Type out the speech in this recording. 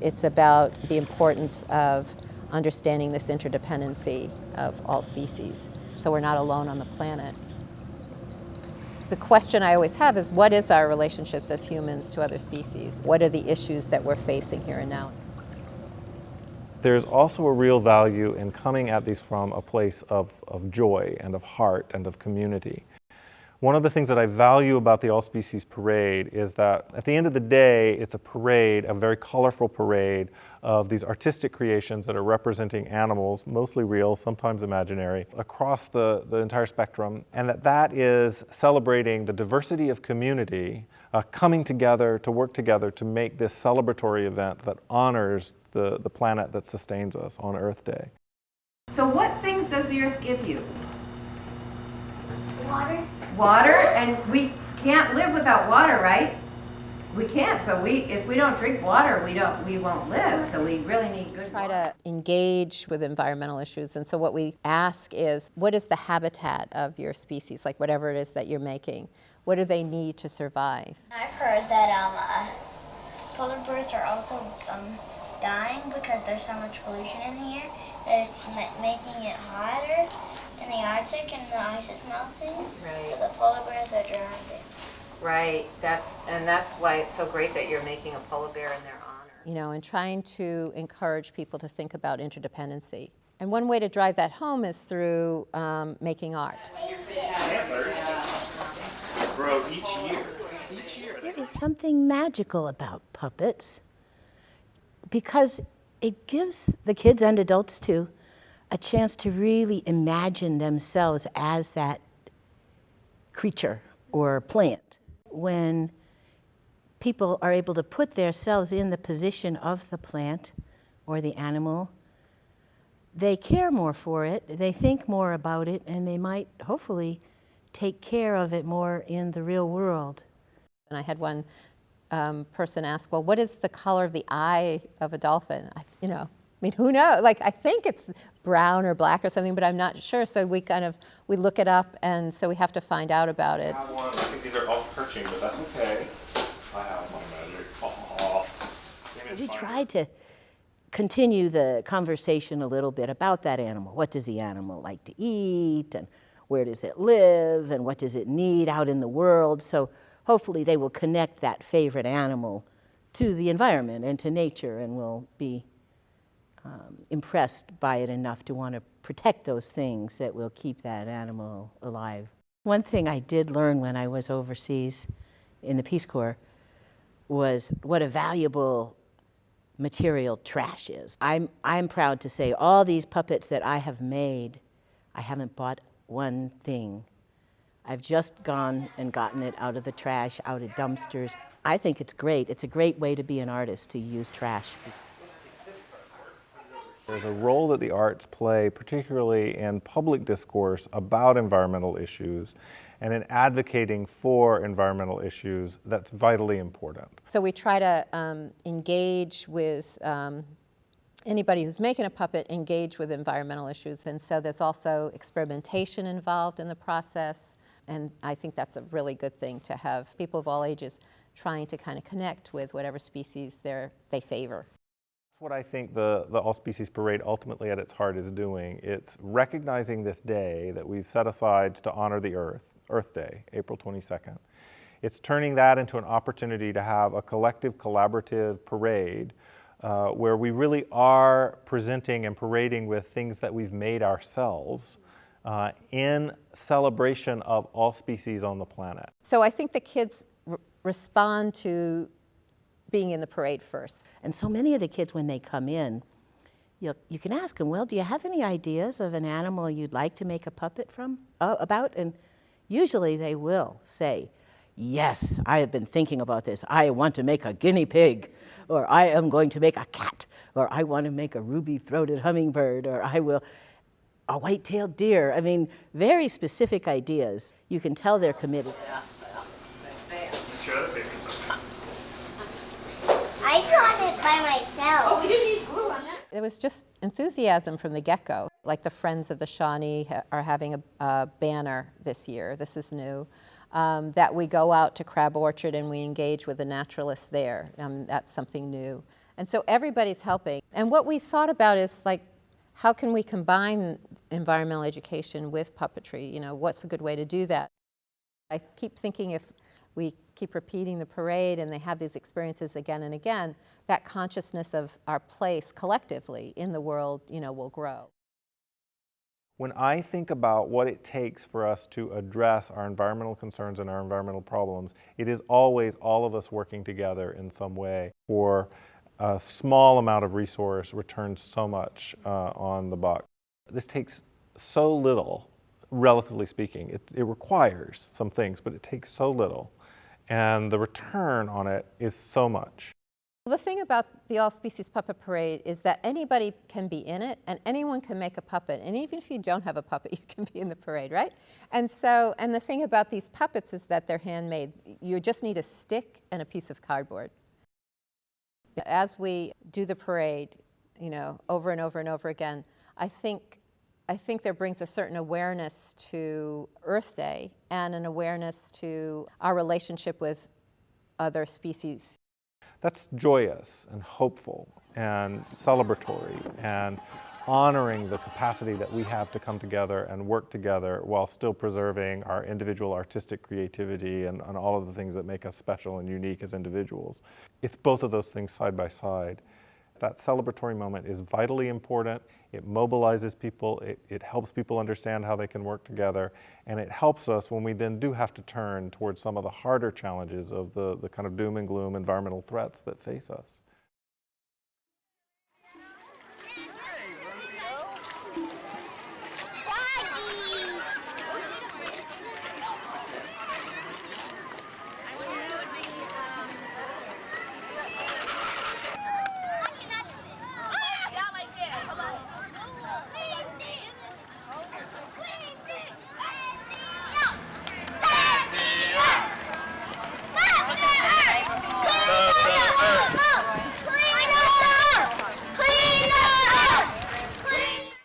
It's about the importance of understanding this interdependency of all species, so we're not alone on the planet. The question I always have is, what is our relationships as humans to other species? What are the issues that we're facing here and now? There's also a real value in coming at these from a place of joy and of heart and of community. One of the things that I value about the All Species Parade is that at the end of the day, it's a parade, a very colorful parade of these artistic creations that are representing animals, mostly real, sometimes imaginary, across the entire spectrum, and that is celebrating the diversity of community, coming together to work together to make this celebratory event that honors the planet that sustains us on Earth Day. So what things does the Earth give you? Water. Water, and we can't live without water, right? We can't. So if we don't drink water, we won't live. So we really need good Try water. to engage with environmental issues, and so what we ask is, what is the habitat of your species, like whatever it is that you're making? What do they need to survive? I've heard that polar bears are also dying because there's so much pollution in the air that it's making it hotter in the Arctic and the ice is melting. Right. So the polar bears are drowning. Right. That's why it's so great that you're making a polar bear in their honor. You know, and trying to encourage people to think about interdependency. And one way to drive that home is through making art. Antlers grow each year. There is something magical about puppets because it gives the kids and adults too a chance to really imagine themselves as that creature or plant. When people are able to put themselves in the position of the plant or the animal, they care more for it, they think more about it, and they might hopefully take care of it more in the real world. And I had one person ask, well, what is the color of the eye of a dolphin? I mean, who knows? Like, I think it's brown or black or something, but I'm not sure. So we look it up, and so we have to find out about it. I have one. I think these are all perching, but that's okay. I have my magic. We tried to continue the conversation a little bit about that animal. What does the animal like to eat, and where does it live, and what does it need out in the world? So hopefully they will connect that favorite animal to the environment and to nature, and will be impressed by it enough to want to protect those things that will keep that animal alive. One thing I did learn when I was overseas in the Peace Corps was what a valuable material trash is. I'm proud to say all these puppets that I have made, I haven't bought one thing. I've just gone and gotten it out of the trash, out of dumpsters. I think it's great. It's a great way to be an artist, to use trash. There's a role that the arts play, particularly in public discourse about environmental issues and in advocating for environmental issues, that's vitally important. So we try to engage with anybody who's making a puppet, engage with environmental issues. And so there's also experimentation involved in the process. And I think that's a really good thing, to have people of all ages trying to kind of connect with whatever species they favor. That's what I think the All Species Parade ultimately at its heart is doing. It's recognizing this day that we've set aside to honor the Earth, Earth Day, April 22nd. It's turning that into an opportunity to have a collective, collaborative parade where we really are presenting and parading with things that we've made ourselves in celebration of all species on the planet. So I think the kids respond to being in the parade first. And so many of the kids, when they come in, you can ask them, well, do you have any ideas of an animal you'd like to make a puppet about? And usually they will say, yes, I have been thinking about this. I want to make a guinea pig, or I am going to make a cat, or I want to make a ruby-throated hummingbird, or I will a white-tailed deer. I mean, very specific ideas. You can tell they're committed. I drawn it by myself. Oh, we didn't need glue on that. There was just enthusiasm from the get-go. Like the Friends of the Shawnee are having a banner this year, this is new, that we go out to Crab Orchard and we engage with the naturalists there. That's something new. And so everybody's helping. And what we thought about is like, how can we combine environmental education with puppetry? You know, what's a good way to do that? I keep thinking if we keep repeating the parade and they have these experiences again and again, that consciousness of our place collectively in the world, you know, will grow. When I think about what it takes for us to address our environmental concerns and our environmental problems, it is always all of us working together in some way. For a small amount of resource returns so much on the buck. This takes so little, relatively speaking. It requires some things, but it takes so little. And the return on it is so much. The thing about the All Species Puppet Parade is that anybody can be in it and anyone can make a puppet. And even if you don't have a puppet, you can be in the parade, right? And the thing about these puppets is that they're handmade. You just need a stick and a piece of cardboard. As we do the parade, you know, over and over and over again, I think there brings a certain awareness to Earth Day and an awareness to our relationship with other species. That's joyous and hopeful and celebratory and honoring the capacity that we have to come together and work together while still preserving our individual artistic creativity and all of the things that make us special and unique as individuals. It's both of those things side by side. That celebratory moment is vitally important. It mobilizes people, it helps people understand how they can work together, and it helps us when we then do have to turn towards some of the harder challenges of the kind of doom and gloom environmental threats that face us.